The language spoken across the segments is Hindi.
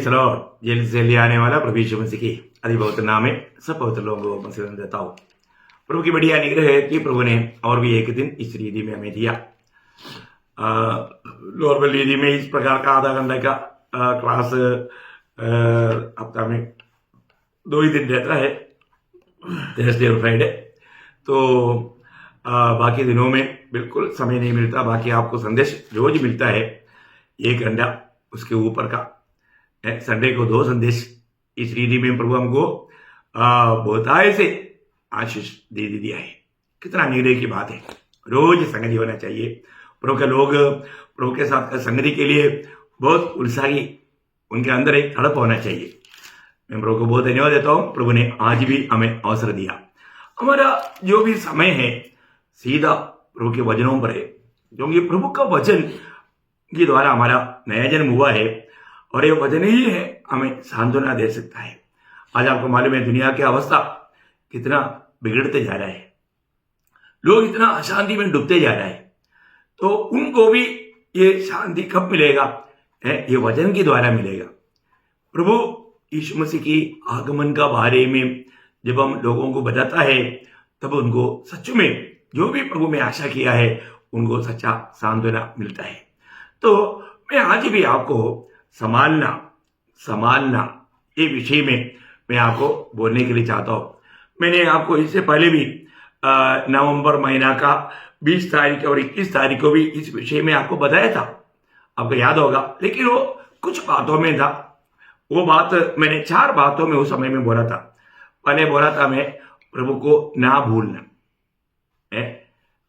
Praise Lord. जेल से ले आने वाला प्रभु यीशु मसीह की अति पवित्र नाम में सब पवित्र लोगों को मसीह देता हूँ। प्रभु की बढ़िया निग्रह है कि प्रभु ने और भी एक दिन इस रीति में हमें दिया। नॉर्मल रीति में इस प्रकार का आधा घंटे का क्लास हफ्ता में 2 ही दिन रहता है, थर्सडे और फ्राइडे। तो बाकी दिनों में बिल्कुल समय नहीं मिलता। बाकी आपको संदेश रोज मिलता है 1 घंटा उसके ऊपर का। संडे को 2 संदेश इस रीति में प्रभु हमको बहुताय से आशीष दे दिया है। कितना निर्णय की बात है। रोज संगति होना चाहिए। प्रभु के लोग प्रभु के साथ संगति के लिए बहुत उत्साही, उनके अंदर एक तड़प होना चाहिए। मैं प्रभु को बहुत धन्यवाद देता हूँ। प्रभु ने आज भी हमें अवसर दिया। हमारा जो भी समय है सीधा प्रभु के वचनों पर है, क्योंकि प्रभु का वचन के द्वारा हमारा नया जन्म हुआ है और ये वचन ही है हमें सांत्वना दे सकता है। आज आपको मालूम है दुनिया की अवस्था कितना बिगड़ते जा रहा है, लोग इतना अशांति में डूबते जा रहा है। तो उनको भी ये शांति कब मिलेगा? ये वचन के द्वारा मिलेगा। प्रभु यीशु मसीह की आगमन का बारे में जब हम लोगों को बताता है तब उनको सच में जो भी प्रभु में आशा किया है उनको सच्चा सांत्वना मिलता है। तो मैं आज भी आपको संभालना ये विषय में मैं आपको बोलने के लिए चाहता हूँ। मैंने आपको इससे पहले भी नवंबर महीना का 20 तारीख और 21 तारीख को भी इस विषय में आपको बताया था, आपको याद होगा। लेकिन वो कुछ बातों में था, वो बात मैंने 4 बातों में उस समय में बोला था। पहले बोला था मैं प्रभु को ना भूलना,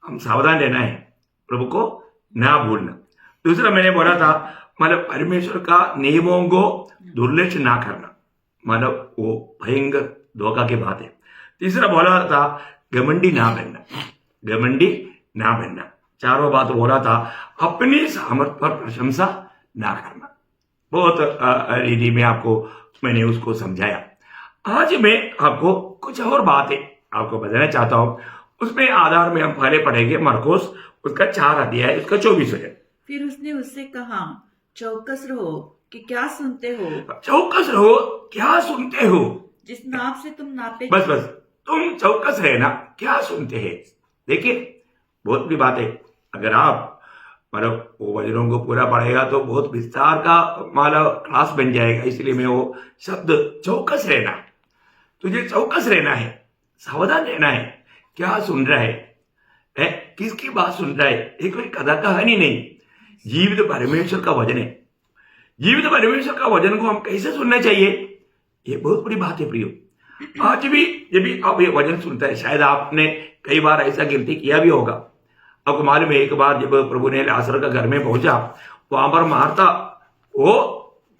हम सावधान रहना है, प्रभु को ना भूलना। दूसरा मैंने बोला था मतलब परमेश्वर का नियमों को दुर्लक्ष्य ना करना, मतलब वो भयंकर धोखा की बात है। तीसरा बोला था घमंडी ना बनना। 4वां बात बोला था अपनी सामर्थ पर प्रशंसा ना करना। बहुत रीति में आपको मैंने उसको समझाया। आज मैं आपको कुछ और बातें आपको बताना चाहता हूं। उसमें आधार में हम पहले पढ़ेंगे मरकुस उसका 4 अध्याय उसका 24 वचन। फिर उसने उससे कहा, चौकस रहो कि क्या सुनते हो। चौकस रहो क्या सुनते हो। जिस नाप से तुम नापे, बस तुम चौकस है ना, क्या सुनते हैं। देखिए बहुत बड़ी बात है। अगर आप मतलब वो वचनों को पूरा पढ़ेगा तो बहुत विस्तार का मतलब क्लास बन जाएगा। इसलिए मैं वो शब्द चौकस रहना, तुझे चौकस रहना है, सावधान रहना है। क्या सुन रहा है, किसकी बात सुन रहा है। ये कोई कथा कहानी नहीं, जीवित परमेश्वर का वचन है। जीवित परमेश्वर का वचन को हम कैसे सुनना चाहिए, ये बहुत बड़ी बात है प्रियो। आज भी जब भी आप ये वचन सुनता है, शायद आपने कई बार ऐसा गिनती किया भी होगा। आपको मालूम है एक बार जब प्रभु ने लाजर का घर में पहुंचा, वहां पर मार्था वो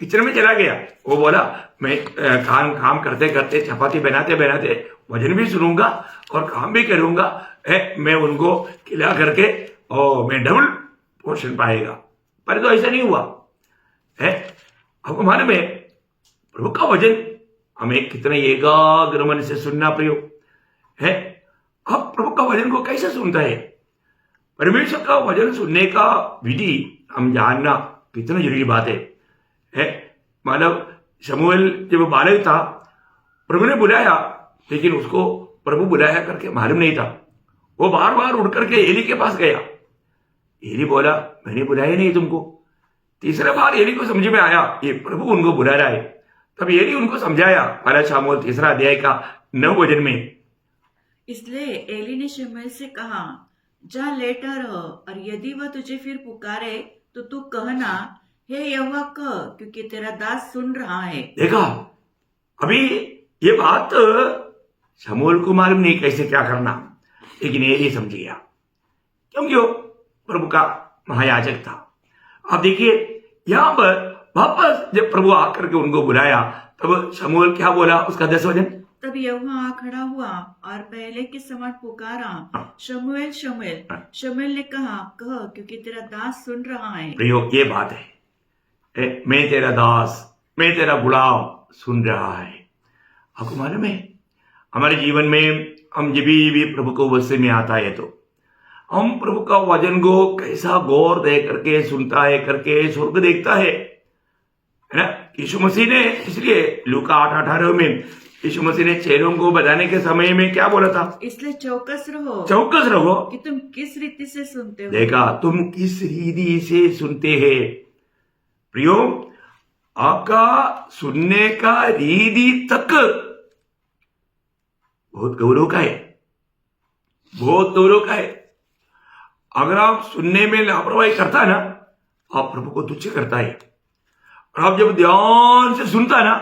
किचन में चला गया। वो बोला मैं काम करते करते चपाती बनाते बनाते वजन भी सुनूंगा और काम भी करूंगा, मैं उनको खिला करके और मैं डबल पोर्शन पाएगा। पर तो ऐसा नहीं हुआ है। आपको मालूम है प्रभु का वचन हमें कितने एकाग्र मन से सुनना प्रयोग है। अब प्रभु का वचन को कैसे सुनता है, परमेश्वर का वचन सुनने का विधि हम जानना कितना जरूरी बात है। मतलब शमूएल जब बालक था प्रभु ने बुलाया, लेकिन उसको प्रभु बुलाया करके मालूम नहीं था। वो बार बार उड़ करके एली के पास गया। एली बोला मैंने बुलाया नहीं तुमको। तीसरा बार एली को समझ में आया ये प्रभु उनको बुला रहा है। तब एली उनको समझाया। 1 शमूएल 3 अध्याय का 9 वचन में, इसलिए एली ने शमूएल से कहा, जा लेटा रह, और यदि वह तुझे फिर पुकारे तो तू कहना, हे यहोवा कह, क्योंकि तेरा दास सुन रहा है। देखा अभी ये बात शमूएल को मालूम नहीं कैसे क्या करना, लेकिन एली समझ गया क्योंकि वो प्रभु का महायाजक था। अब देखिए यहां पर वापस जब प्रभु आकर के उनको बुलाया तब शमूएल क्या बोला, उसका 10 वचन। तब यहोवा आ खड़ा हुआ और पहले के समान पुकारा, शमूएल शमूएल। शमूएल ने कहा, कह, क्योंकि तेरा दास सुन रहा है। प्रयोग ये बात है, मैं तेरा दास, मैं तेरा गुलाम सुन रहा है। आपको मालूम है हमारे जीवन में हम जब भी प्रभु को वचन में आता है तो हम प्रभु का वचन को कैसा गौर दे करके सुनता है करके स्वर्ग देखता है ना। यीशु मसीह ने, इसलिए लूका 8:18 में यीशु मसीह ने चेलों को बताने के समय में क्या बोला था? इसलिए चौकस रहो चौकस रहो कि तुम किस रीति से सुनते हो। देखा, तुम किस रीति से सुनते हैं। प्रियो, आपका सुनने का रीति तक बहुत गौरव का है, बहुत गौरव का है। अगर आप सुनने में लापरवाही करता है ना, आप प्रभु को तुच्छ करता है। और आप जब ध्यान से सुनता है ना,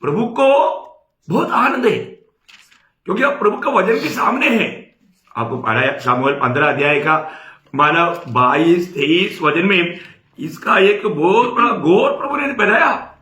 प्रभु को बहुत आनंद है, क्योंकि आप प्रभु का वचन के सामने हैं। आपको पढ़ा है सामुएल 15 अध्याय का माना 22-23 वचन में इसका एक बहुत बड़ा गौर प्रभु ने बताया।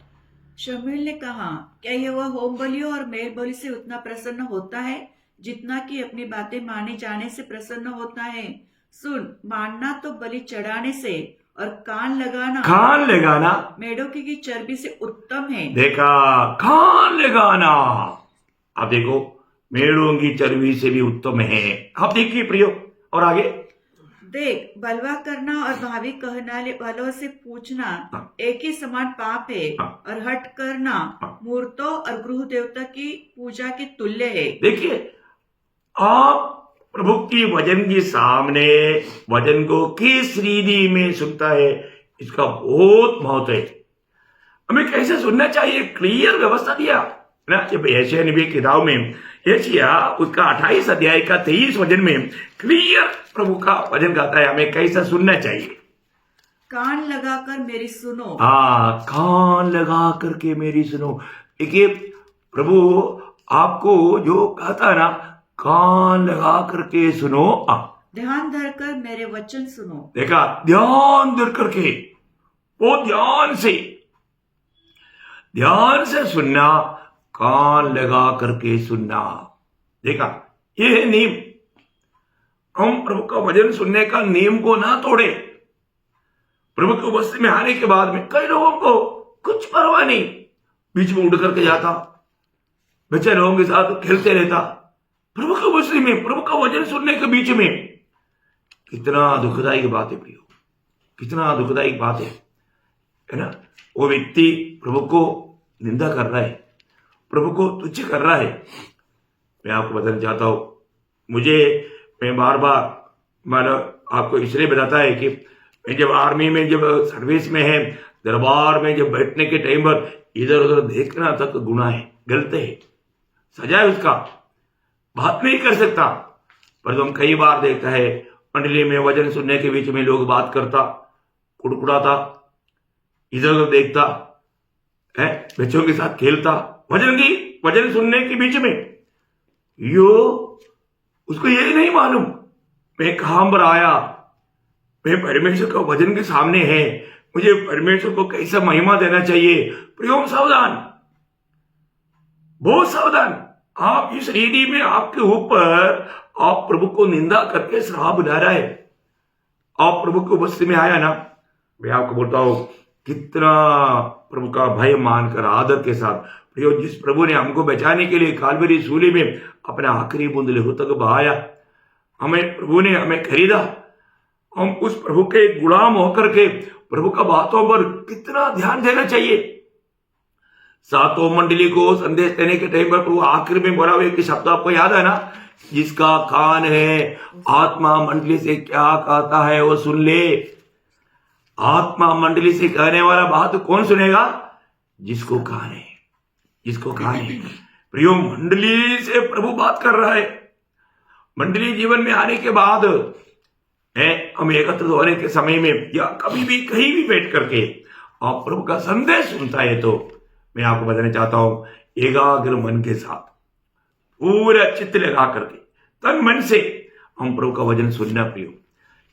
शमूएल ने कहा, क्या यहोवा होम बलियों और मेल बलि से उतना प्रसन्न होता है जितना कि अपनी बातें माने जाने से प्रसन्न होता है? सुन, मानना तो बलि चढ़ाने से और कान लगाना मेढ़ों की चर्बी से उत्तम है। देखा, कान लगाना, आप देखो, मेढ़ों की चर्बी से भी उत्तम है। आप देखिए प्रियो, और आगे देख, बलवा करना और भावी कहने वालों से पूछना एक ही समान पाप है, और हट करना मूर्तों और गृह देवता की पूजा के तुल्य है। देखिए, आप प्रभु की वचन के सामने वचन को किस रीति में सुनता है, इसका बहुत महत्व है। हमें कैसे सुनना चाहिए, क्लियर व्यवस्था दिया ना। जब यशायाह नबी की किताब में यशायाह उसका 28 अध्याय का 23 वचन में क्लियर प्रभु का वचन कहता है हमें कैसा सुनना चाहिए। कान लगाकर मेरी सुनो। हाँ, कान लगा करके मेरी सुनो। देखिए, प्रभु आपको जो कहता है ना, कान लगा करके सुनो। ध्यान धरकर मेरे वचन सुनो। देखा, ध्यान धर करके, वो ध्यान से सुनना, कान लगा करके सुनना। देखा, ये है नियम। हम प्रभु का वचन सुनने का नियम को ना तोड़े। प्रभु की उपस्थिति में आने के बाद में कई लोगों को कुछ परवाह नहीं, बीच में उड़ करके जाता, बच्चे लोगों के साथ खेलते रहता। प्रभु की उपस्थिति में, प्रभु का वचन सुनने के बीच में, कितना दुखदायी बात है प्रियो, कितना दुखदायी बात है ना। वो व्यक्ति प्रभु को निंदा कर रहा है, प्रभु को तुच्छ कर रहा है। मैं आपको बताना चाहता हूं, मैं बार बार आपको इसलिए बताता है कि मैं जब आर्मी में, जब सर्विस में है, दरबार में जब बैठने के टाइम पर इधर उधर देखना तक गुनाह है, गलत है, सजा है उसका, बात नहीं कर सकता। पर हम कई बार देखता है मंडली में वचन सुनने के बीच में लोग बात करता, कुड़कुड़ाता, इधर उधर देखता है, बच्चों के साथ खेलता, वचन सुनने के बीच में। उसको ये नहीं मालूम मैं कहां पर आया, मैं परमेश्वर का वचन के सामने है, मुझे परमेश्वर को कैसा महिमा देना चाहिए। प्रियो, सावधान, बहुत सावधान। आप इस रीति में आपके ऊपर आप प्रभु को निंदा करके श्राप डाल रहा है। आप प्रभु की उपस्थिति में आया ना, मैं आपको बोलता हूं, कितना प्रभु का भय मानकर आदर के साथ, प्रियो, जिस प्रभु ने हमको बचाने के लिए कालवरी सूली में अपना आखिरी बूंद लहू तक बहाया, प्रभु ने हमें खरीदा, हम उस प्रभु के गुलाम होकर के प्रभु का बातों पर कितना ध्यान देना चाहिए। सातों मंडली को संदेश देने के टाइम पर प्रभु आखिर में बोला हुआ एक शब्द आपको याद है ना, जिसका कान है आत्मा मंडली से क्या कहता है वो सुन ले। आत्मा मंडली से कहने वाला बात कौन सुनेगा? जिसको कान है, जिसको कान है। प्रियो, मंडली से प्रभु बात कर रहा है। मंडली जीवन में आने के बाद हम एकत्र होने के समय में या कभी भी कहीं भी बैठ करके आप प्रभु का संदेश सुनता है, तो मैं आपको बताना चाहता हूं, एकाग्र मन के साथ, पूरा चित्त लगा करके, तन मन से हम प्रभु का वचन सुनना प्रियो,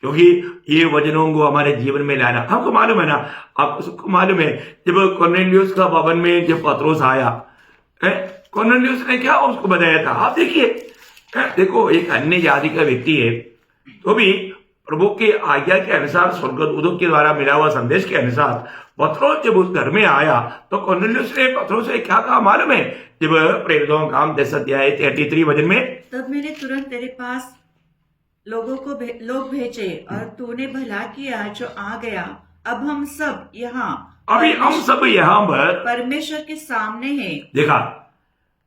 क्योंकि ये वचनों को हमारे जीवन में लाना। हमको मालूम है ना, आपको सबको मालूम है, जब कॉर्नेलियस का भवन में जब पत्रोस आया, कॉर्नेलियस ने क्या उसको बताया था? आप देखिए, देखो, एक अन्य जाति का व्यक्ति है, तो भी प्रभु के आज्ञा के अनुसार, स्वर्गदूतों के द्वारा मिला हुआ संदेश के अनुसार पत्रोस जब उस घर में आया, तो कॉर्नेलियस ने पत्रोस से क्या कहा मालूम है? जब प्रेरितों का काम 10 अध्याय 33 वचन में, तब मैंने तुरंत तेरे पास लोग भेजे और तूने भला किया जो आ गया। अब हम सब यहाँ अभी हम सब यहाँ पर परमेश्वर के सामने हैं। देखा,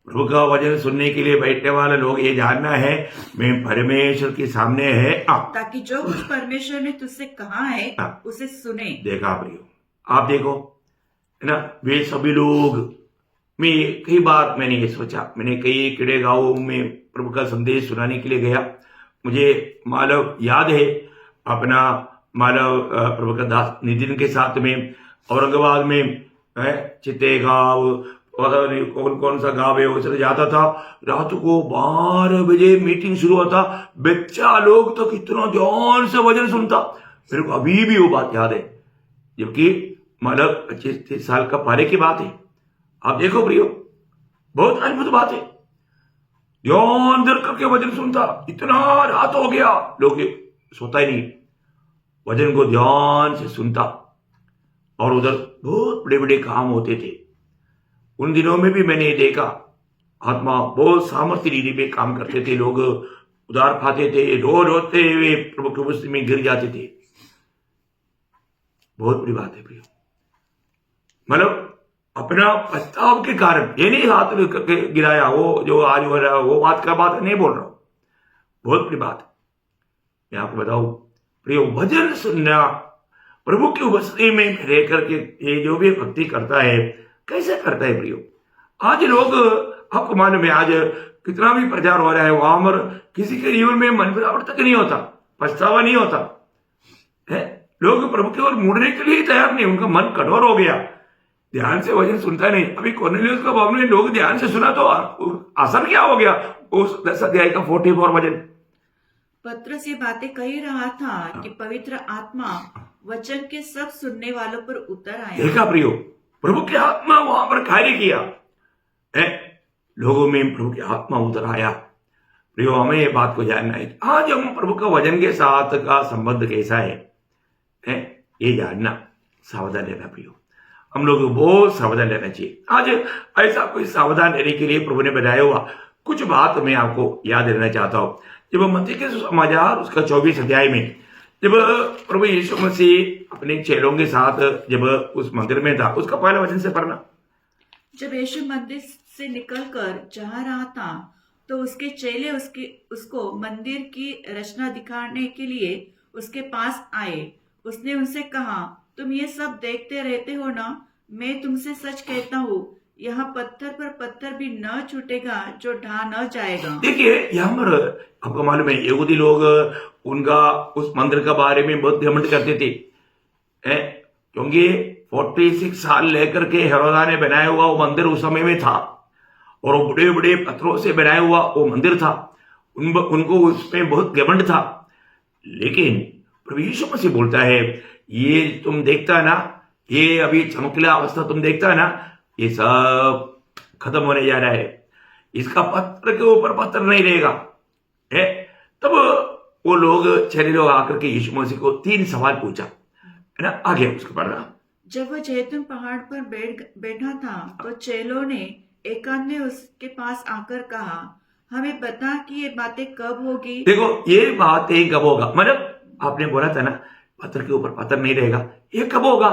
प्रभु का वचन सुनने के लिए बैठने वाले लोग ये जानना है मैं परमेश्वर के सामने है। ताकि जो कुछ परमेश्वर ने तुझसे कहा है उसे सुने। देखा प्रियो, आप देखो है ना, वे सभी लोग, मैं कई बार मैंने ये सोचा, मैंने कई किड़े गांवों में प्रभु का संदेश सुनाने के लिए गया। मुझे मालव याद है अपना मालव प्रभु का दास नितिन के साथ में औरंगाबाद में चित्ते गांव, पता नहीं कौन कौन सा गांव है, उससे जाता था। रात को 12 बजे मीटिंग शुरू होता, बच्चा लोग तो कितना ध्यान से वचन सुनता। मेरे को अभी भी वो बात याद है, जबकि मतलब 25-30 साल का पहले की बात है। आप देखो प्रियो, बहुत अद्भुत बात है, ध्यान दर करके वचन सुनता। इतना रात हो गया, लोग सोता ही नहीं, वचन को ध्यान से सुनता। और उधर बहुत बड़े बड़े काम होते थे। उन दिनों में भी मैंने देखा, आत्मा बहुत सामर्थ्य रीति में काम करते थे। लोग उधार पाते थे, रो रोते हुए प्रभु के उपस्थिति में गिर जाते थे। बहुत बड़ी बात है प्रियो, मतलब अपना पछताव के कारण ये नहीं हाथ करके गिराया, वो जो आज हो रहा है वो बात का बात नहीं बोल रहा हूं, बहुत बड़ी बात है। मैं आपको बताऊं प्रियो, वचन सुनना, प्रभु की उपस्थिति में रह करके ये जो भी भक्ति करता है, कैसे करता है प्रियो। आज लोग, आपको मालूम है आज कितना भी प्रचार हो रहा है वहां पर किसी के जीवन में मन परिवर्तन नहीं होता, पछतावा नहीं होता है। लोग प्रभु की ओर मुड़ने के लिए तैयार नहीं, उनका मन कठोर हो गया, ध्यान से वचन सुनता नहीं। अभी कॉर्नेलियस का भवन में लोग ध्यान से सुना तो असर क्या हो गया, उस 10 अध्याय का 44 वचन। पत्रस ये बातें कह रहा था कि पवित्र आत्मा वचन के सब सुनने वालों पर उतर आया। देखा प्रियो, प्रभु की आत्मा वहां पर कार्य किया है, लोगों में प्रभु की आत्मा उतर आया। प्रियो, हमें ये बात को जानना है, आज हम प्रभु का वचन के साथ का संबंध कैसा है ये जानना, सावधान रहना प्रियो। हम लोग को बहुत सावधान रहना चाहिए। आज ऐसा कोई सावधान रहने के लिए प्रभु ने बताया हुआ कुछ बात मैं आपको याद रहना चाहता हूं। जब मत्ती के समाचार उसका 24 अध्याय में जब प्रभु यीशु मसीह अपने चेलों के साथ जब उस मंदिर में था, उसका पहला वचन से पढ़ना। जब यीशु मंदिर से निकलकर जा रहा था तो उसके चेले उसको मंदिर की रचना दिखाने के लिए उसके पास आए। उसने उनसे कहा, तुम ये सब देखते रहते हो ना, मैं तुमसे सच कहता हूँ, यहाँ पत्थर पर पत्थर भी न छूटेगा जो ढा न जाएगा। देखिए, यहाँ पर आपको मालूम है यहूदी लोग उनका उस मंदिर के बारे में बहुत घमंड करते थे, क्योंकि 46 साल लेकर के हेरोदा ने बनाया हुआ वो मंदिर उस समय में था, और वो बड़े बड़े पत्थरों से बनाया हुआ वो मंदिर था। उनको उसमें बहुत घमंड था। लेकिन प्रभु यीशु मसीह बोलता है, ये तुम देखता है ना, ये अभी चमकीला अवस्था तुम देखता है ना, ये सब खत्म होने जा रहा है, इसका पत्थर के ऊपर पत्थर नहीं रहेगा। तब वो लोग, 6 लोग आकर के यीशु मसीह को 3 सवाल पूछा, है ना, आगे उसको पढ़ना। जब वो जैतून पहाड़ पर बैठा था तो चेलों ने एकांत में उसके पास आकर कहा, हमें बता कि ये बातें कब होगी। देखो, ये बातें कब होगा, मतलब आपने बोला था ना पत्थर के ऊपर पत्थर नहीं रहेगा, ये कब होगा।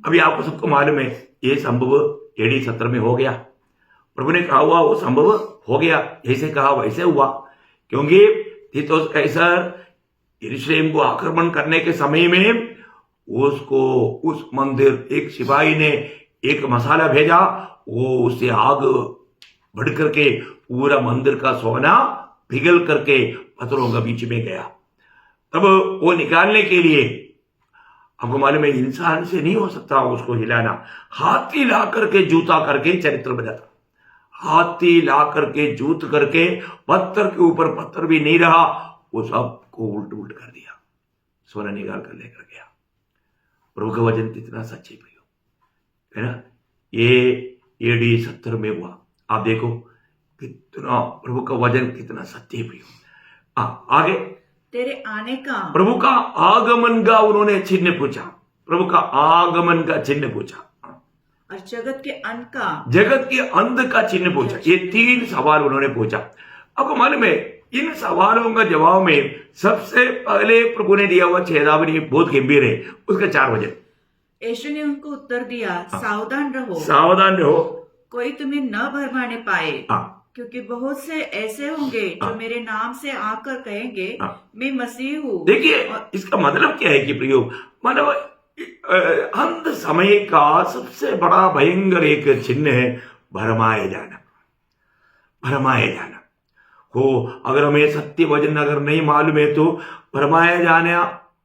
अभी आपको सबको मालूम है ये संभव AD 70 में हो गया। प्रभु ने कहा हुआ वो संभव हो गया, जैसे कहा वैसे हुआ, क्योंकि तीतुस कैसर यरूशलेम को आक्रमण करने के समय में उसको उस मंदिर, एक सिपाही ने एक मसाला भेजा, वो उससे आग बढ़ करके पूरा मंदिर का सोना पिघल करके पत्थरों के बीच में गया। तब वो निकालने के लिए, आपको मालूम है इंसान से नहीं हो सकता उसको हिलाना, हाथी ला करके जूता करके चरित्र बदला, हाथी ला करके जूत करके पत्थर के ऊपर पत्थर भी नहीं रहा, वो सबको उल्ट उल्ट कर दिया, सोना निकाल कर लेकर गया। प्रभु का वचन कितना सच्चे प्रियो है ना, ये AD 70 में हुआ। आप देखो कितना प्रभु का वचन कितना सत्य प्रियो। आगे, तेरे आने का, प्रभु का आगमन का उन्होंने चिन्ह पूछा, प्रभु का आगमन का चिन्ह पूछा, और जगत के अंत का, जगत के अंत का चिन्ह पूछा। ये 3 सवाल उन्होंने पूछा। आपको मालूम है इन सवालों का जवाब में सबसे पहले प्रभु ने दिया हुआ चेतावनी बहुत गंभीर है, उसका 4 वचन। यीशु ने उनको उत्तर दिया, सावधान रहो, सावधान रहो। कोई तुम्हें न भरमाने पाए, हाँ, क्योंकि बहुत से ऐसे होंगे जो मेरे नाम से आकर कहेंगे, मैं मसीह हूँ। देखिए इसका मतलब क्या है कि प्रियो, मतलब अंत समय का सबसे बड़ा भयंकर एक चिन्ह है भरमाए जाना। भरमाए जाना हो, अगर हमें सत्य वचन अगर नहीं मालूम है तो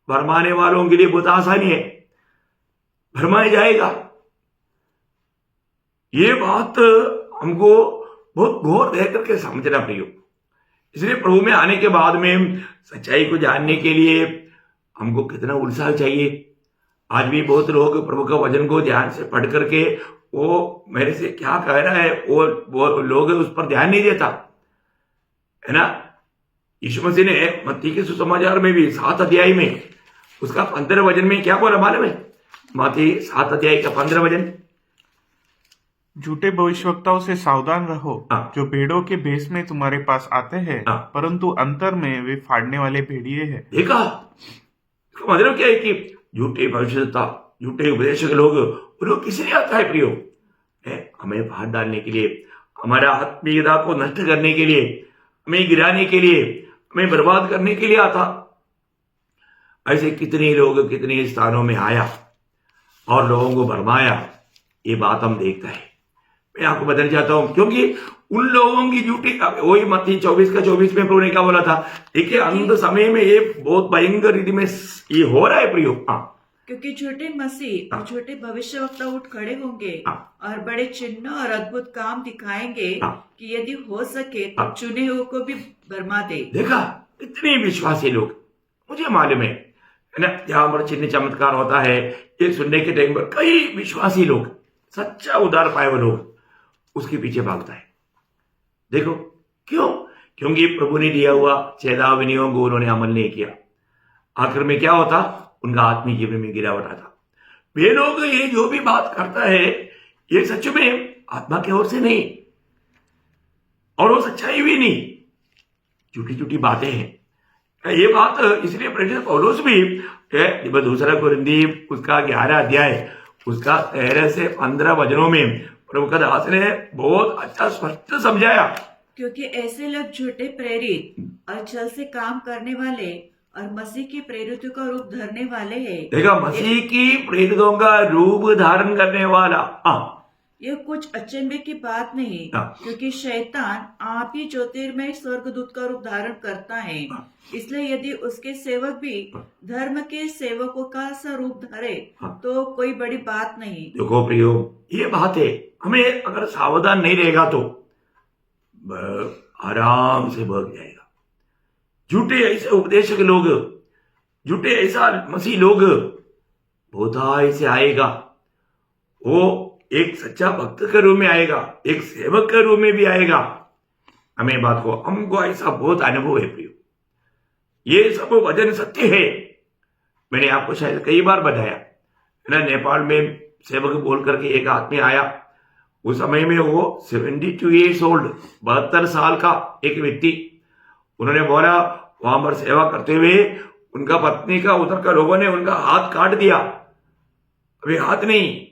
भरमाने वालों के लिए बहुत आसानी है, भरमाया जाएगा। ये बात हमको बहुत गौर दे करके समझना प्रियो। इसलिए प्रभु में आने के बाद में सच्चाई को जानने के लिए हमको कितना उत्साह चाहिए। आज भी बहुत लोग प्रभु का वचन को ध्यान से पढ़ करके वो मेरे से क्या कह रहा है वो लोग उस पर ध्यान नहीं देता है ना। यीशु मसीह ने मत्ती के सुसमाचार में भी 7 अध्याय में उसका 15 वचन में क्या बोला मालूम है? मत्ती 7 अध्याय का 15 वचन, झूठे भविष्यवक्ताओं से सावधान रहो, हाँ। जो भेड़ों के भेष में तुम्हारे पास आते हैं, हाँ। परंतु अंतर में वे फाड़ने वाले भेड़िए हैं। देखा, इसका मतलब क्या है कि झूठे भविष्यवक्ता, झूठे उपदेशक लोग, वो लोग किस लिए आता है प्रियो? हमें फाड़ डालने के लिए, हमारा आत्मीयता को नष्ट करने के लिए, हमें गिराने के लिए, हमें बर्बाद करने के लिए आता। ऐसे कितने लोग कितने स्थानों में आया और लोगों को भरमाया, ये बात हम देखते हैं। मैं आपको बताना चाहता हूं, क्योंकि उन लोगों की झूठी, वही मत्ती 24 का 24 में प्रभु ने क्या बोला था? देखिए अंत समय में ये बहुत भयंकर रीति में ये हो रहा है प्रियो। हाँ, क्योंकि झूठे मसीह और झूठे भविष्यवक्ता उठ खड़े होंगे और बड़े चिन्ह और अद्भुत काम दिखाएंगे कि यदि हो सके तो चुने हुए को भी भरमा दे। देखा कितने विश्वासी लोग, मुझे मालूम है ना, जहां पर चिन्ह चमत्कार होता है, ये सुनने के टाइम पर कई विश्वासी लोग, सच्चा उद्धार पाए हुए लोग उसके पीछे भागता है। देखो क्यों? क्योंकि प्रभु ने दिया हुआ चेतावनियों को उन्होंने अमल नहीं किया। आखिर में क्या होता? उनका आत्मिक जीवन में गिरावट आता। वे लोग ये जो भी बात करता है ये सच में आत्मा की ओर से नहीं, और वो सच्चाई भी नहीं, झूठी झूठी बातें हैं। ये बात इसलिए प्रेरित पौलुस भी दूसरा कुरिन्थी उसका 11 अध्याय उसका 13 से 15 वचनों में प्रभु का दास ने बहुत अच्छा स्पष्ट समझाया। क्योंकि ऐसे लोग झूठे प्रेरित और छल से काम करने वाले और मसीह की प्रेरितों का रूप धरने वाले हैं। देखा, मसीह की प्रेरितों का रूप धारण करने वाला। यह कुछ अचंभे की बात नहीं, क्योंकि शैतान आप ही ज्योतिर्मय स्वर्गदूत का रूप धारण करता है। इसलिए यदि उसके सेवक भी धर्म के सेवकों का सा रूप धरे तो कोई बड़ी बात नहीं। देखो प्रियो, ये बात है, हमें अगर सावधान नहीं रहेगा तो आराम से भाग जाएगा। झूठे ऐसे उपदेशक लोग, झूठे ऐसा मसीह लोग बहुत ऐसे आएगा। वो एक सच्चा भक्त के रूप में आएगा, एक सेवक के रूप में भी आएगा। हमें बात को, हमको ऐसा बहुत अनुभव है प्रियो। ये सब वचन सत्य है। मैंने आपको शायद कई बार बताया ना, नेपाल में सेवक बोल करके एक आदमी आया। उस समय में वो 72 ईयर्स ओल्ड, 72 साल का एक व्यक्ति। उन्होंने बोला वहां पर सेवा करते हुए उनका पत्नी का उधर का लोगों ने उनका हाथ काट दिया, अभी हाथ नहीं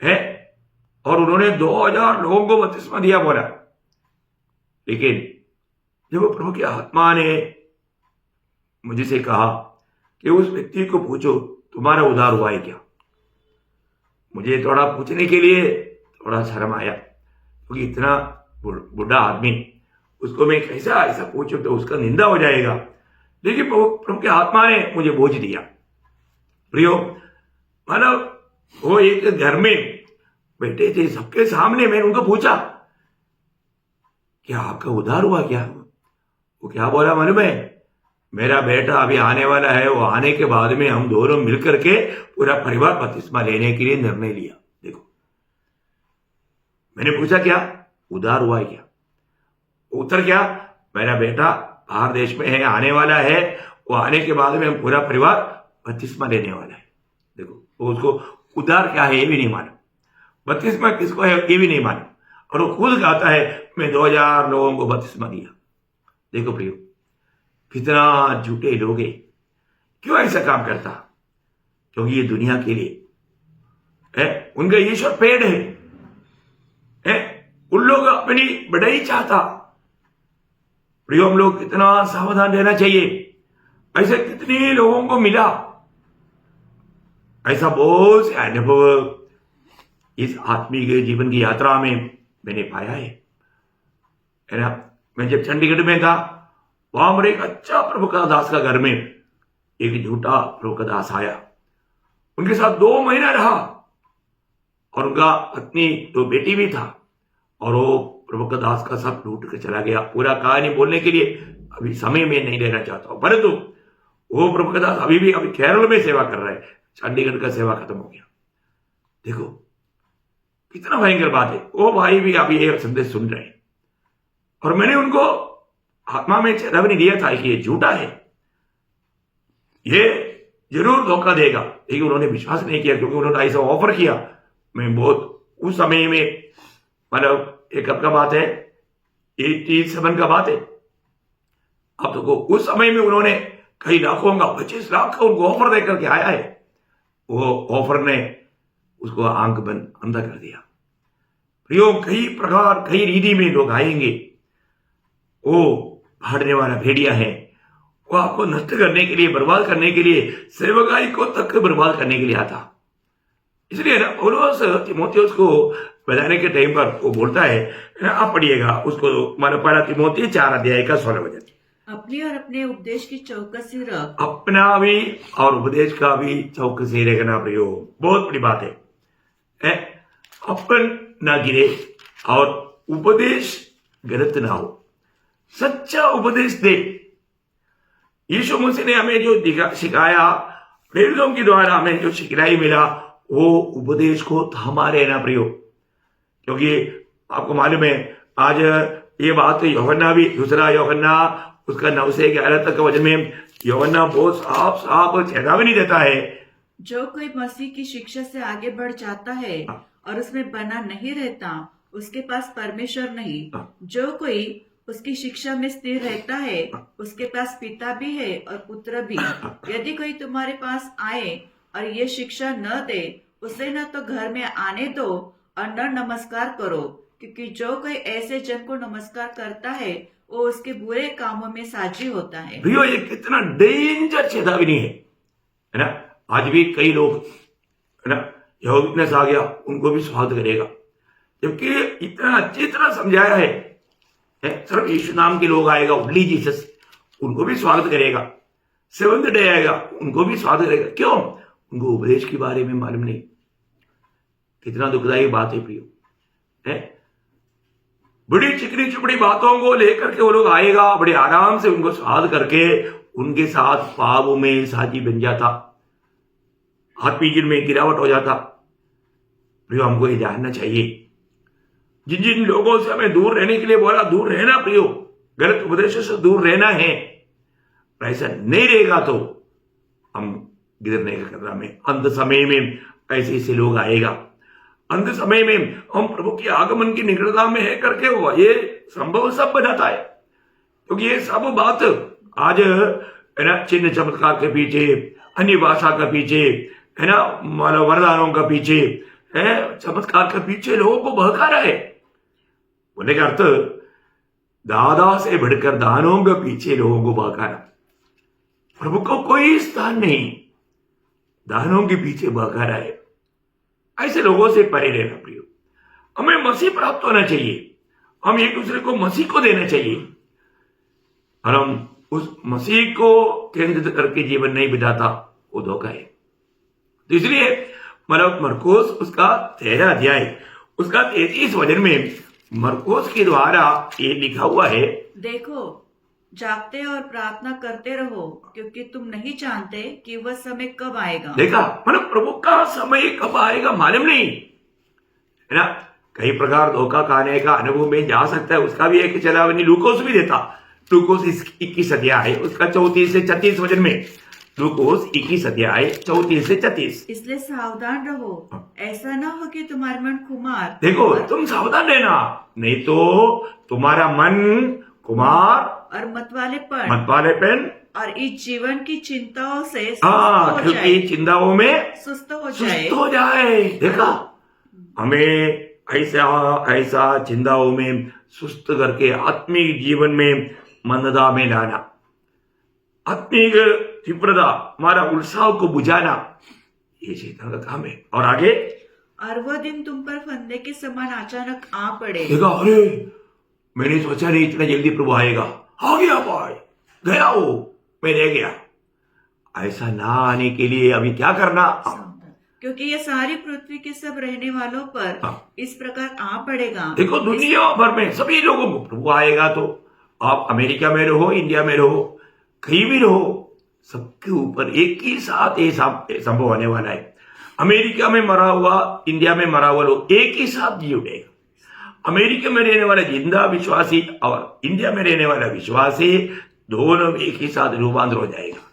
है, और उन्होंने 2000 लोगों को बपतिस्मा दिया बोला। लेकिन जब प्रभु की आत्मा ने मुझसे कहा कि उस व्यक्ति को पूछो तुम्हारा उद्धार हुआ है क्या, मुझे थोड़ा पूछने के लिए थोड़ा शर्म आया, क्योंकि इतना बुढ़ा आदमी, उसको मैं कैसा ऐसा पूछूं तो उसका निंदा हो जाएगा। लेकिन प्रभु की आत्मा ने मुझे बोझ दिया। प्रियो, मतलब वो एक घर में बैठे थे, सबके सामने मैंने उनको पूछा क्या आपका उद्धार हुआ क्या? वो क्या बोला मालूम है? मेरा बेटा अभी आने वाला है, वो आने के बाद में हम दोनों मिलकर के पूरा परिवार बपतिस्मा लेने के लिए निर्णय लिया। देखो, मैंने पूछा क्या उद्धार हुआ है क्या? उत्तर क्या? मेरा बेटा बाहर देश में है, आने वाला है, वो आने के बाद में हम पूरा परिवार बपतिस्मा लेने वाला है। देखो, वो उसको उद्धार क्या है ये भी नहीं मालूम, बपतिस्मा किसको है ये भी नहीं मालूम, और वो खुद कहता है मैं 2000 लोगों को बपतिस्मा दिया। देखो प्रियो, कितना झूठे लोग हैं। क्यों ऐसा काम करता? क्योंकि ये दुनिया के लिए है, उनका ईश्वर पेड़ है, उन लोग अपनी बढ़ाई चाहता। प्रियो, हम लोग कितना सावधान रहना चाहिए। ऐसे कितने लोगों को मिला, ऐसा बहुत से अनुभव इस आत्मिक जीवन की यात्रा में मैंने पाया है ना। मैं जब चंडीगढ़ में था, वहां पर एक अच्छा प्रभु का दास का घर में एक झूठा प्रभु का दास आया। उनके साथ 2 महीना रहा और उनका पत्नी तो बेटी भी था, और वो प्रभु का दास का सब लूट कर चला गया। पूरा कहानी बोलने के लिए अभी समय में नहीं लेना चाहता हूं, परंतु वो प्रभु का दास अभी केरल में सेवा कर रहा है। चंडीगढ़ का सेवा खत्म हो गया। देखो कितना भयंकर बात है। वो भाई भी अभी ये संदेश सुन रहे हैं, और मैंने उनको आत्मा में चेतावनी दिया था कि ये झूठा है, ये जरूर धोखा देगा, लेकिन उन्होंने विश्वास नहीं किया, क्योंकि उन्होंने ऐसा ऑफर किया। मैं बहुत उस समय में, मतलब एक कब का बात है, 87 का बात है। अब तो उस समय में उन्होंने कई लाखों का, 25 लाख का उनको ऑफर देकर के आया है। वो ऑफर ने उसको आंख बंद अंधा कर दिया। प्रियो, कई प्रकार कई रीति में लोग आएंगे। वो भाड़ने वाला भेड़िया है, वो आपको नष्ट करने के लिए, बर्बाद करने के लिए, सेवकाई को तक बर्बाद करने के लिए आता। इसलिए ना पौलुस तीमुथियुस को बजाने के टाइम पर वो बोलता है, आप पढ़िएगा उसको, मानो 1 तीमुथी 4 अध्याय का 16 वचन, अपनी और अपने उपदेश की चौकसी रख। अपना भी और उपदेश का भी चौकसी रखना प्रियो, बहुत बड़ी बात है। अपन ना गिरे और उपदेश गलत ना हो, सच्चा उपदेश दे। यीशु मसीह ने हमें जो सिखाया, प्रेरितों के द्वारा हमें जो सिखलाई मिला, वो उपदेश को हमारे ना प्रियो। क्योंकि आपको मालूम है, आज ये बात यूहन्ना भी, दूसरा यूहन्ना उसका 9 से 11 तक का वचन में यूहन्ना बहुत साफ साफ चेतावनी देता है। जो कोई मसीह की शिक्षा से आगे बढ़ जाता है और उसमें बना नहीं रहता, उसके पास परमेश्वर नहीं। जो कोई उसकी शिक्षा में स्थिर रहता है, उसके पास पिता भी है और पुत्र भी। यदि कोई तुम्हारे पास आए और ये शिक्षा न दे, उसे न तो घर में आने दो और न नमस्कार करो, क्योंकि जो कोई ऐसे जन को नमस्कार करता है, वो उसके बुरे कामों में साझी होता है। भैया, ये कितना डेंजर चेतावनी है ना। आज भी कई लोग, है ना, यहोवा विटनेस आ गया, उनको भी स्वागत करेगा, जबकि इतना अच्छी तरह समझाया है। सिर्फ यीशु नाम के लोग आएगा, ओनली जीसस, उनको भी स्वागत करेगा। सेवंथ डे आएगा, उनको भी स्वागत करेगा। क्यों? उनको उपदेश के बारे में मालूम नहीं। कितना दुखदायी बात है प्रियो, है। बड़ी चिकनी चुपड़ी बातों को लेकर के वो लोग आएगा, बड़े आराम से उनको स्वागत करके उनके साथ पाप में साझी बन जाता, आत्मीय में गिरावट हो जाता। प्रियो, हमको ये जानना चाहिए, जिन जिन लोगों से हमें दूर रहने के लिए बोला, दूर रहना प्रियो, गलत उपदेशों से दूर रहना है। ऐसा नहीं रहेगा तो हम गिरने का खतरा में। अंत समय में ऐसे ऐसे लोग आएगा, अंत समय में हम प्रभु के आगमन की निकटता में है करके हुआ ये संभव सब बनाता है। क्योंकि ये सब बात आज, है ना, चिन्ह चमत्कार के पीछे, अन्य भाषा के पीछे, है ना, मानव वरदानों का पीछे, है, चमत्कार के पीछे लोगों को बहका रहा है। बोलने का अर्थ, दादा से बढ़कर दानों के पीछे लोगों को बहकाना। प्रभु को कोई स्थान नहीं, दानों के पीछे बहका रहा है। ऐसे लोगों से परे रहना प्रियो। हमें मसीह प्राप्त होना चाहिए, हम एक दूसरे को मसीह को देना चाहिए, और हम उस मसीह को केंद्रित करके जीवन नहीं बिताता, वो धोखा है। तो इसलिए मतलब मरकोस उसका 13 अध्याय उसका 33 वचन में मरकोस के द्वारा ये लिखा हुआ है, देखो, जागते और प्रार्थना करते रहो, क्योंकि तुम नहीं जानते कि वह समय कब आएगा। देखा, मतलब प्रभु का समय कब आएगा मालूम नहीं, है ना। कई प्रकार धोखा खाने का अनुभव में जा सकता है, उसका भी एक चेतावनी लूकोस भी देता। लूकोस 21 अध्याय उसका 34 से 36 वचन में, लूकोस 21 अध्याय 34 से 36। इसलिए सावधान रहो, ऐसा न हो कि तुम्हारा मन कुमार। देखो, तुम सावधान रहना, नहीं तो तुम्हारा मन कुमार और मतवालेपन और इस जीवन की चिंताओं से हाँ, सुस्त हो क्योंकि जाए, चिंताओं में सुस्त हो सुस्त जाए। हो जाए। देखा, हमें ऐसा चिंताओं में सुस्त करके आत्मिक जीवन में मंदता में लाना, आत्मिक तीव्रता, हमारा उत्साह को बुझाना, ये शैतान का काम है। और आगे और वह दिन तुम पर फंदे के समान अचानक आ पड़े। देखा, अरे मैंने सोचा नहीं इतना जल्दी प्रभु आएगा, आ गया भाई, गया वो, मैं रह गया। ऐसा ना आने के लिए अभी क्या करना? क्योंकि ये सारी पृथ्वी के सब रहने वालों पर हाँ। इस प्रकार आ पड़ेगा। देखो, दुनिया भर में सभी लोगों को प्रभु आएगा, तो आप अमेरिका में रहो, इंडिया में रहो, कहीं भी रहो, सबके ऊपर एक ही साथ ये संभव होने वाला है। अमेरिका में मरा हुआ, इंडिया में मरा हुआ लोग एक ही साथ जी उठेगा। अमेरिका में रहने वाला जिंदा विश्वासी और इंडिया में रहने वाला विश्वासी, दोनों एक ही साथ रूपांतर हो जाएगा।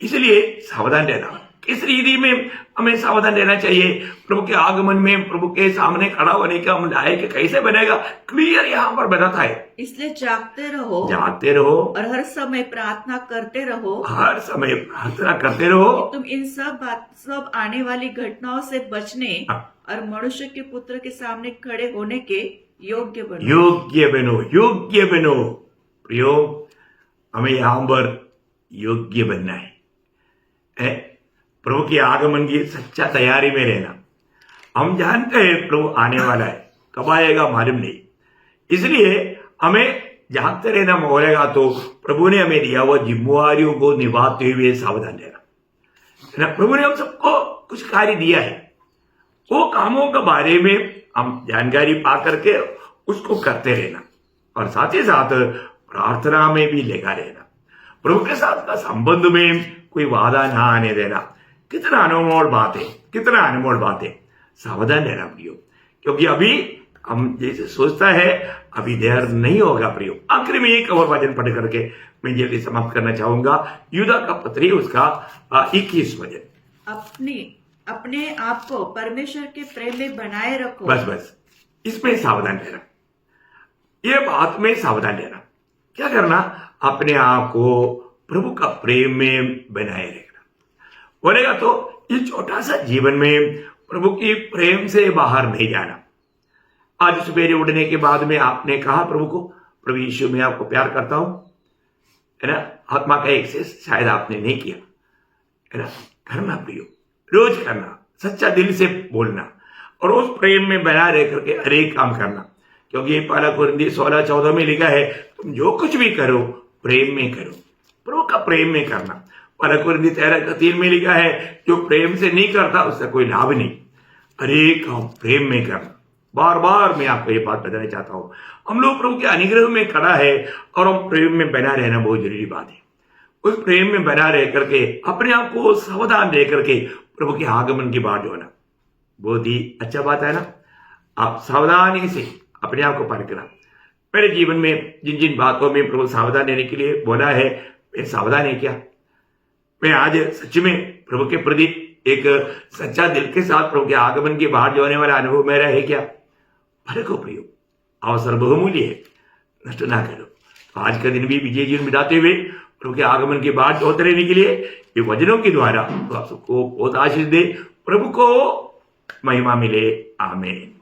इसलिए सावधान रहना। किस रीति में हमें सावधान रहना चाहिए? प्रभु के आगमन में प्रभु के सामने खड़ा होने का हम लायक कैसे बनेगा, क्लियर यहाँ पर बताता है। इसलिए जागते रहो, जागते रहो और हर समय प्रार्थना करते रहो, हर समय प्रार्थना करते रहो। तुम इन सब आने वाली घटनाओं से बचने और मनुष्य के पुत्र के सामने खड़े होने के योग्य बनो। योग्य बनो, योग्य बनो। प्रियो, हमें यहाँ पर योग्य बनना है। प्रभु के आगमन की सच्चा तैयारी में रहना। हम जानते हैं प्रभु आने वाला है, कब आएगा मालूम नहीं, इसलिए हमें जागते रहना होगा। तो प्रभु ने हमें दिया हुआ जिम्मेवारियों को निभाते हुए सावधान रहना। प्रभु ने हम सबको कुछ कार्य दिया है, वो कामों के बारे में हम जानकारी पा करके उसको करते रहना, और साथ ही साथ प्रार्थना में भी लगा रहना। प्रभु के साथ का संबंध में कोई वादा ना आने देना। कितना अनमोल बात है, कितना अनमोल बात है। सावधान रहना प्रियो, क्योंकि अभी हम जैसे सोचता है अभी देर नहीं होगा प्रियो। आखिर में एक और वचन पढ़ करके मैं जल्दी समाप्त करना चाहूंगा। यूदा का पत्री, उसका 21 वचन। अपने आप को परमेश्वर के प्रेम में बनाए रखो। बस इसमें सावधान रहना, ये बात में सावधान रहना। क्या करना? अपने आप को प्रभु का प्रेम में बनाए रखना। बोलेगा तो ये छोटा सा जीवन में प्रभु की प्रेम से बाहर नहीं जाना। आज सवेरे उठने के बाद में आपने कहा प्रभु को, प्रभु यीशु मैं आपको प्यार करता हूं, है ना? आत्मा का एक्सेस शायद आपने नहीं किया, है ना? करना प्रियो, रोज करना, सच्चा दिल से बोलना, और उस प्रेम में बना रह करके हर एक काम करना। क्योंकि पहला कुरिन्थी 16-14 में लिखा है, तुम जो कुछ भी करो प्रेम में करो, प्रभु का प्रेम में करना। पहला कुरिन्थी 13-3 में लिखा है, जो प्रेम से नहीं करता उसका कोई लाभ नहीं। हर एक काम प्रेम में करना। बार बार मैं आपको ये बात बताना चाहता हूं, हम लोग प्रभु के अनुग्रह में खड़ा है और हम प्रेम में बना रहना बहुत जरूरी बात है। उस प्रेम में बना रह करके अपने आप को सावधान रह करके प्रभु के आगमन की बाट होना बहुत ही अच्छा बात है ना। आप सावधानी से अपने आप को परखना। मेरे जीवन में जिन जिन बातों में प्रभु सावधान रहने के लिए बोला है, मैं सावधान है क्या? मैं आज सच में प्रभु के प्रति एक सच्चा दिल के साथ प्रभु के आगमन की बाट जोने वाला अनुभव मेरा है क्या? परखो प्रियो, अवसर बहुमूल्य है, नष्ट ना करो। तो आज का दिन भी विजय जीवन बिताते हुए प्रभु के आगमन की बाट जोते रहने के लिए ये वचनों के द्वारा तो आप सबको बहुत आशीष दे। प्रभु को महिमा मिले। आमीन।